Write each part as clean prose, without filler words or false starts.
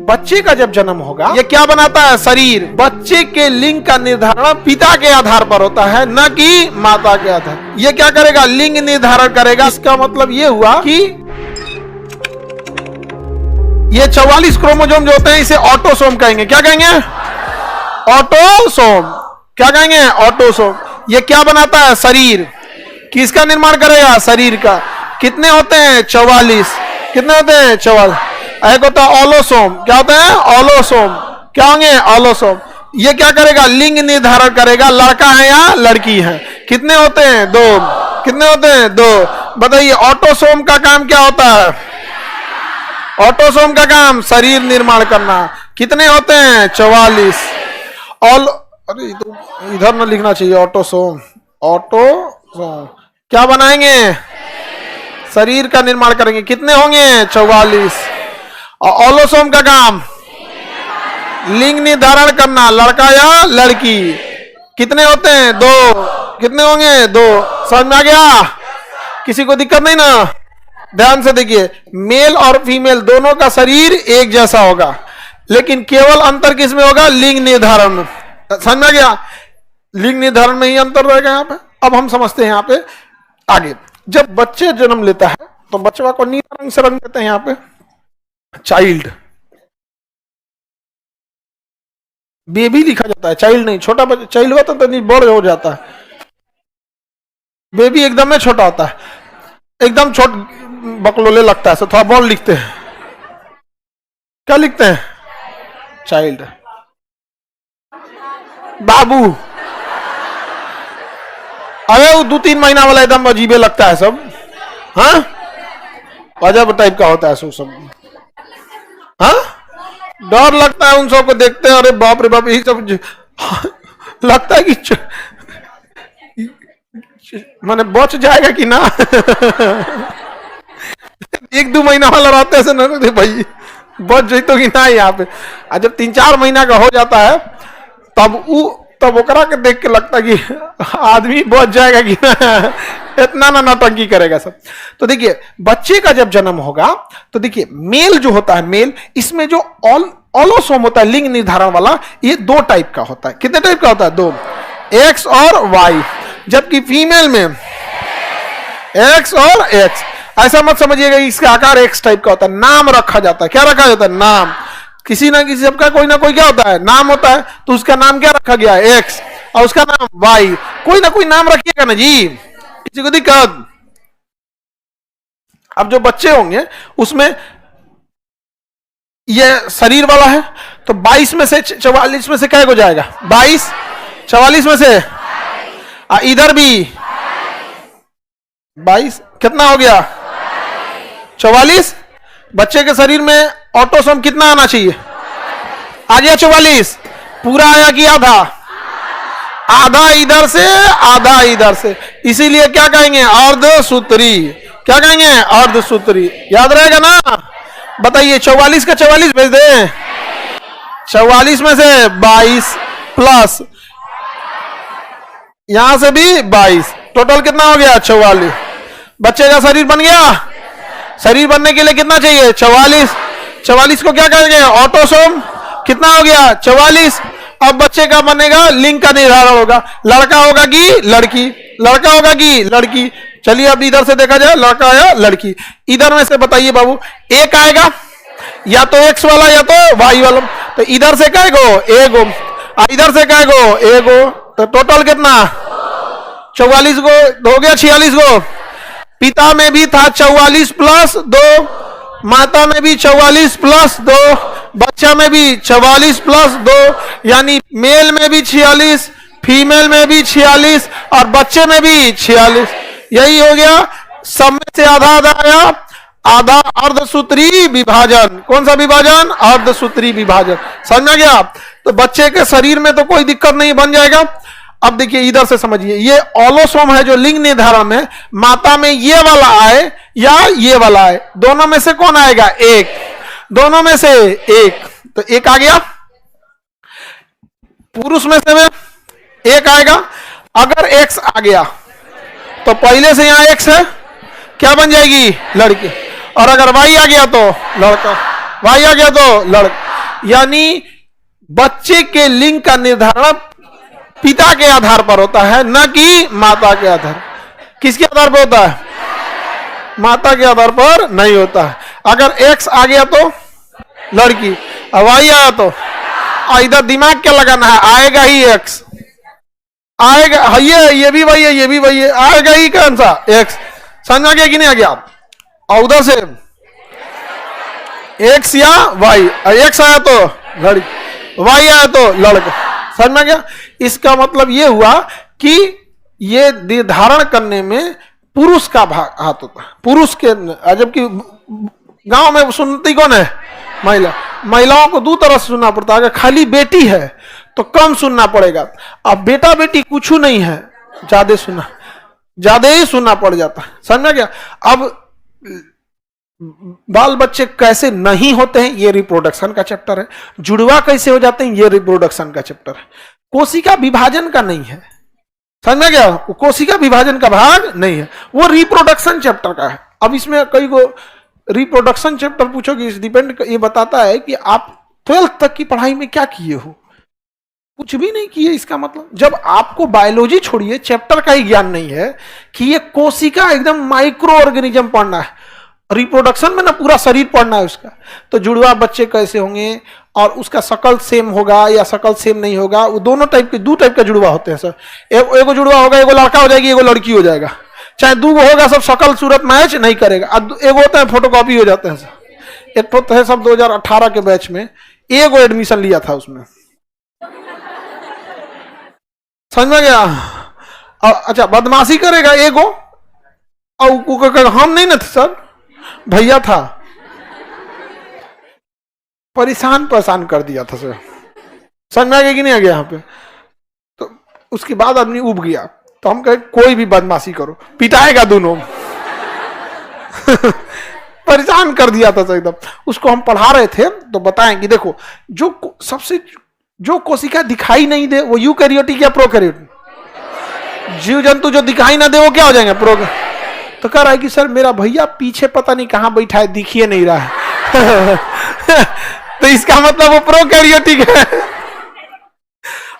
बच्चे का जब जन्म होगा ये क्या बनाता है? शरीर। बच्चे के लिंग का निर्धारण पिता के आधार पर होता है, न कि माता के आधार। ये क्या करेगा? लिंग निर्धारण करेगा। इसका मतलब ये हुआ कि ये 44 क्रोमोसोम जो होते हैं इसे ऑटोसोम कहेंगे। क्या कहेंगे? ऑटोसोम। क्या कहेंगे? ऑटोसोम। ये क्या बनाता है? शरीर। किसका निर्माण करेगा? शरीर का। कितने होते हैं? 44। कितने होते हैं? 44। एक होता है ऑलोसोम। क्या होता है? ऑलोसोम। क्या होंगे? ऑलोसोम। ये क्या करेगा? लिंग निर्धारण करेगा, लड़का है या लड़की है। कितने होते हैं? 2। कितने होते हैं? 2। बताइए ऑटोसोम का काम क्या होता है? ऑटोसोम का काम शरीर निर्माण करना। कितने होते हैं? 44। अरे इधर ना लिखना चाहिए ऑटोसोम। ऑटोसोम क्या बनाएंगे? शरीर का निर्माण करेंगे। कितने होंगे? 44। और ऑलोसोम का काम लिंग निर्धारण करना, लड़का या लड़की। कितने होते हैं? 2। कितने होंगे? 2। समझ में आ गया? किसी को दिक्कत नहीं ना? ध्यान से देखिए, मेल और फीमेल दोनों का शरीर एक जैसा होगा, लेकिन केवल अंतर किस में होगा? लिंग निर्धारण में। समझ में आ गया? लिंग निर्धारण में ही अंतर रहेगा यहाँ पे। अब हम समझते हैं यहाँ पे आगे। जब बच्चे जन्म लेता है तो बच्चे को नीला रंग से रंग देते हैं यहाँ पे, चाइल्ड। बेबी लिखा जाता है, चाइल्ड नहीं। छोटा बच्चा चाइल्ड होता तो नहीं, बड़ हो जाता है। बेबी एकदम में छोटा होता है, एकदम छोट बकलोले लगता है, तो थोड़ा बड़ लिखते हैं। क्या लिखते हैं? चाइल्ड। बाबू। अरे वो 2-3 महीना वाला एकदम अजीबे लगता है सब। हाँ, अजब टाइप का होता है सब। हाँ, डर लगता है उन सबको देखते हैं। अरे बाप रे बाप, यही सब लगता है कि माने बच जाएगा कि ना। 1-2 महीना वाला रहता है ना, भाई बच जाए तो कि ना यहाँ पे। और जब 3-4 महीना का हो जाता है तब ओकरा के देख के लगता कि आदमी बच जाएगा कि ना। इतना ना नौटंकी करेगा सब। तो देखिए, बच्चे का जब जन्म होगा तो देखिए, मेल जो होता है, मेल, इसमें जो ऑलोसोम होता है लिंग निर्धारण वाला, ये 2 टाइप का होता है। कितने टाइप का होता है? 2, एक्स और वाई। जबकि फीमेल में एक्स और एक्स। ऐसा मत समझिएगा इसका आकार एक्स टाइप का होता है। नाम रखा जाता है। क्या रखा जाता है? नाम। किसी ना किसी सबका कोई ना कोई क्या होता है? नाम होता है। तो उसका नाम क्या रखा गया है? एक्स। और उसका नाम वाई। कोई ना कोई नाम रखिएगा ना जी, किसी को दिक्कत? अब जो बच्चे होंगे उसमें ये शरीर वाला है, तो 22 में से 44 में से क्या हो जाएगा? 22। 44 में से इधर भी 22। कितना हो गया? 44। बच्चे के शरीर में ऑटोसोम कितना आना चाहिए? आ गया 44। पूरा आया कि आधा? आधा इधर से, आधा इधर से। इसीलिए क्या कहेंगे? अर्धसूत्री। क्या कहेंगे? अर्धसूत्री। याद रहेगा ना? बताइए, 44 का 44 भेज दें। 44 में से 22 प्लस यहां से भी 22, टोटल कितना हो गया? 44। बच्चे का शरीर बन गया। शरीर बनने के लिए कितना चाहिए? 44। 44 को क्या कहेंगे? ऑटोसोम। कितना हो गया? 44। अब बच्चे का बनेगा, लिंग का निर्धारण होगा, लड़का होगा कि लड़की, लड़का होगा कि लड़की। चलिए अब इधर से देखा जाए, लड़का या लड़की। इधर में से बताइए बाबू, एक आएगा या तो एक्स वाला या तो वाई वाला। तो इधर से क्या गो? एगो। इधर से क्या गो? एगो। तो टोटल कितना? 44 गो हो गया। 46 गो। पिता में भी था 44 प्लस 2, माता में भी 44 प्लस 2, बच्चा में भी 44 प्लस 2, यानी मेल में भी 46, फीमेल में भी 46 और बच्चे में भी 46। यही हो गया। सब में से आधा आधा आया, आधा अर्धसूत्री विभाजन। कौन सा विभाजन? अर्धसूत्री विभाजन। समझ में गया? तो बच्चे के शरीर में तो कोई दिक्कत नहीं, बन जाएगा। अब देखिए इधर से समझिए, ये ऑलोसोम है जो लिंग निर्धारण में, माता में ये वाला आए या ये वाला आए, दोनों में से कौन आएगा? एक। दोनों में से एक, तो एक आ गया। पुरुष में से एक आएगा। अगर एक्स आ गया तो पहले से यहां एक्स है, क्या बन जाएगी? लड़की। और अगर वाई आ गया तो लड़का, वाई आ गया तो लड़का। यानी बच्चे के लिंग का निर्धारण पिता के आधार पर होता है, न कि माता के आधार। किसके आधार पर होता है? माता के आधार पर नहीं होता है। अगर एक्स आ गया तो लड़की, वाई आया तो इधर दिमाग क्या लगाना है, आएगा ही एक्स, आएगा ये भी वही है, ये भी वही है, आएगा ही कौन सा? एक्स। समझ आ गया कि नहीं आ गया? और उधर से एक्स या वाई, एक्स आया तो लड़की, वाई आया तो लड़का। समझ में आ गया? इसका मतलब ये हुआ कि ये निर्धारण करने में पुरुष का भाग हाथ होता है, पुरुष के, जबकि गांव में सुनती कौन है? महिला। महिलाओं को दो तरह से सुनना पड़ता है। अगर खाली बेटी है तो कम सुनना पड़ेगा, अब बेटा बेटी कुछ नहीं है ज्यादा ही सुनना पड़ जाता है। समझ में गया? अब बाल बच्चे कैसे नहीं होते हैं, ये रिप्रोडक्शन का चैप्टर है। जुड़वा कैसे हो जाते हैं, ये रिप्रोडक्शन का चैप्टर है। कोशिका विभाजन का नहीं है। समझ में गया? कोशिका विभाजन का भाग नहीं है, वो रिप्रोडक्शन चैप्टर का है। अब इसमें कई को रिप्रोडक्शन चैप्टर पूछोगे, इस डिपेंड, ये बताता है कि आप 12th तक की पढ़ाई में क्या किए हो। कुछ भी नहीं किए। इसका मतलब जब आपको बायोलॉजी छोड़िए, चैप्टर का ही ज्ञान नहीं है कि ये कोशिका एकदम माइक्रो ऑर्गेनिज्म पढ़ना है, रिप्रोडक्शन में ना पूरा शरीर पढ़ना है उसका। तो जुड़वा बच्चे कैसे होंगे और उसका शकल सेम होगा या शकल सेम नहीं होगा, वो दोनों टाइप के, दो टाइप का जुड़वा होते हैं सर। एगो जुड़वा होगा, एगो लड़का हो जाएगी, एगो लड़की हो जाएगा। चाहे दो होगा, सब शकल सूरत मैच नहीं करेगा। एगो होता है फोटोकॉपी हो जाते हैं सर। एक तो है सब 2018 के बैच में एगो एडमिशन लिया था उसमें। समझ में गया? अच्छा, बदमाशी करेगा एगो, और हम नहीं ना थे सर, भैया था, परेशान कर दिया था सर। समझ में आ गया कि नहीं आ गया यहाँ पे? तो उसके बाद आदमी उब गया। तो हम कहे कोई भी बदमाशी करो, पिटाएगा दोनों। परेशान कर दिया था एकदम। उसको हम पढ़ा रहे थे तो बताएं कि देखो, जो कोशिका दिखाई नहीं दे वो यूकैरियोटिक या प्रोकैरियोटिक? जीव जंतु जो दिखाई ना दे वो क्या हो जाएंगे? तो कह रहा है कि सर मेरा भैया पीछे पता नहीं कहां बैठा है, दिखिए नहीं रहा है। तो इसका मतलब वो प्रोकैरियोटिक है।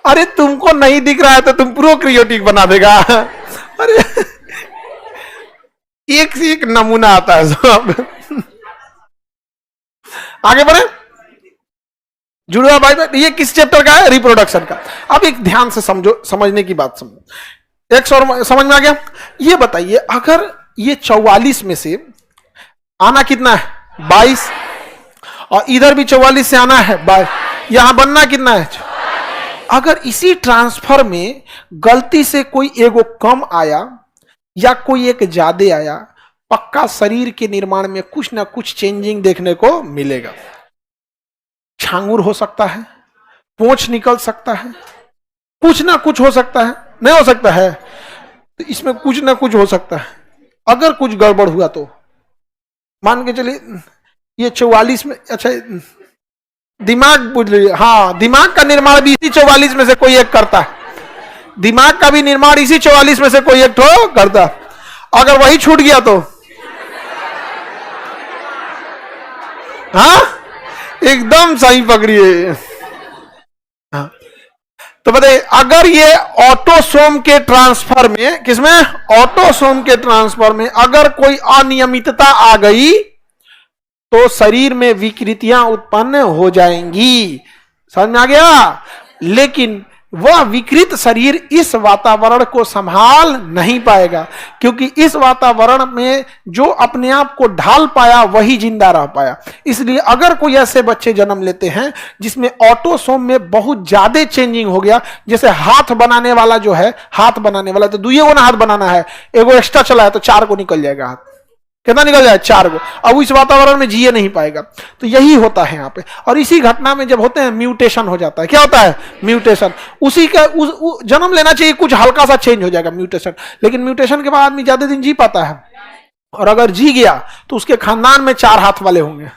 अरे तुमको नहीं दिख रहा है तो तुम प्रोकैरियोटिक बना देगा। अरे एक से एक नमूना आता है सब। आगे बढ़े। जुड़वा भाई, ये किस चैप्टर का है? रिप्रोडक्शन का। अब एक ध्यान से समझो, समझने की बात समझो। एक और समझ में आ गया? ये बताइए, अगर ये 44 में से आना कितना है? 22, और इधर भी 44 से आना है 22, यहां बनना कितना है? अगर इसी ट्रांसफर में गलती से कोई एगो कम आया या कोई एक ज्यादा आया, पक्का शरीर के निर्माण में कुछ ना कुछ चेंजिंग देखने को मिलेगा। छांगुर हो सकता है, पोंछ निकल सकता है, कुछ ना कुछ हो सकता है। नहीं हो सकता है तो इसमें कुछ ना कुछ हो सकता है। अगर कुछ गड़बड़ हुआ तो मान के चलिए ये 44 में, अच्छा दिमाग बुझ लीजिए, हाँ, दिमाग का निर्माण भी इसी 44 में से कोई एक करता है। दिमाग का भी निर्माण इसी 44 में से कोई एक तो करता है। अगर वही छूट गया तो हाँ, एकदम सही पकड़िए। हाँ, तो बताइए, अगर ये ऑटोसोम के ट्रांसफर में, किसमें? ऑटोसोम के ट्रांसफर में अगर कोई अनियमितता आ गई तो शरीर में विकृतियां उत्पन्न हो जाएंगी। समझ में आ गया? लेकिन वह विकृत शरीर इस वातावरण को संभाल नहीं पाएगा, क्योंकि इस वातावरण में जो अपने आप को ढाल पाया वही जिंदा रह पाया। इसलिए अगर कोई ऐसे बच्चे जन्म लेते हैं जिसमें ऑटोसोम में बहुत ज्यादा चेंजिंग हो गया, जैसे हाथ बनाने वाला जो है, हाथ बनाने वाला तो दुइये को ना हाथ बनाना है, एगो एक्स्ट्रा चला है तो 4 को निकल जाएगा हाथ। कितना निकल जाए? 4 को। अब इस वातावरण में जिए नहीं पाएगा। तो यही होता है यहाँ पे। और इसी घटना में जब होते हैं म्यूटेशन हो जाता है। क्या होता है? म्यूटेशन। उसी का जन्म लेना चाहिए, कुछ हल्का सा चेंज हो जाएगा, म्यूटेशन। लेकिन म्यूटेशन के बाद आदमी ज्यादा दिन जी पाता है, और अगर जी गया तो उसके खानदान में 4 हाथ वाले होंगे।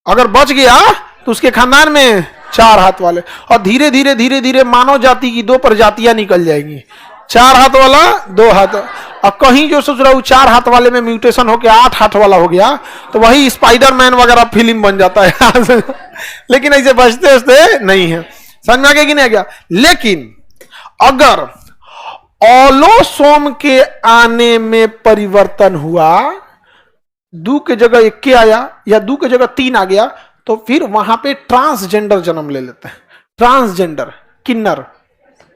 अगर बच गया तो उसके खानदान में 4 हाथ वाले, और धीरे धीरे धीरे धीरे मानव जाति की 2 प्रजातियां निकल जाएंगी। 4 हाथ वाला 2 हाथ। अब कहीं जो सोच रहा हूँ 4 हाथ वाले में म्यूटेशन होकर 8 हाथ वाला हो गया तो वही स्पाइडरमैन वगैरह फिल्म बन जाता है। लेकिन ऐसे बचते बचते नहीं है। समझ में आ गया कि नहीं आ गया? लेकिन अगर ऑलोसोम के आने में परिवर्तन हुआ, 2 के जगह 1 के आया या 2 के जगह 3 आ गया, तो फिर वहां पे ट्रांसजेंडर जन्म ले लेते हैं। ट्रांसजेंडर, किन्नर।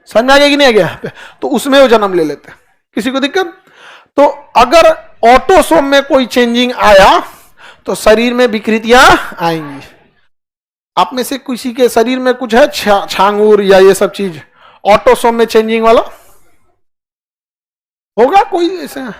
समझ में आ गया कि नहीं आ गया? तो उसमें वो जन्म ले लेते हैं। किसी को दिक्कत? तो अगर ऑटोसोम में कोई चेंजिंग आया तो शरीर में विकृतियां आएंगी। आप में से किसी के शरीर में कुछ है छांगूर या ये सब चीज ऑटोसोम में चेंजिंग वाला होगा कोई ऐसा?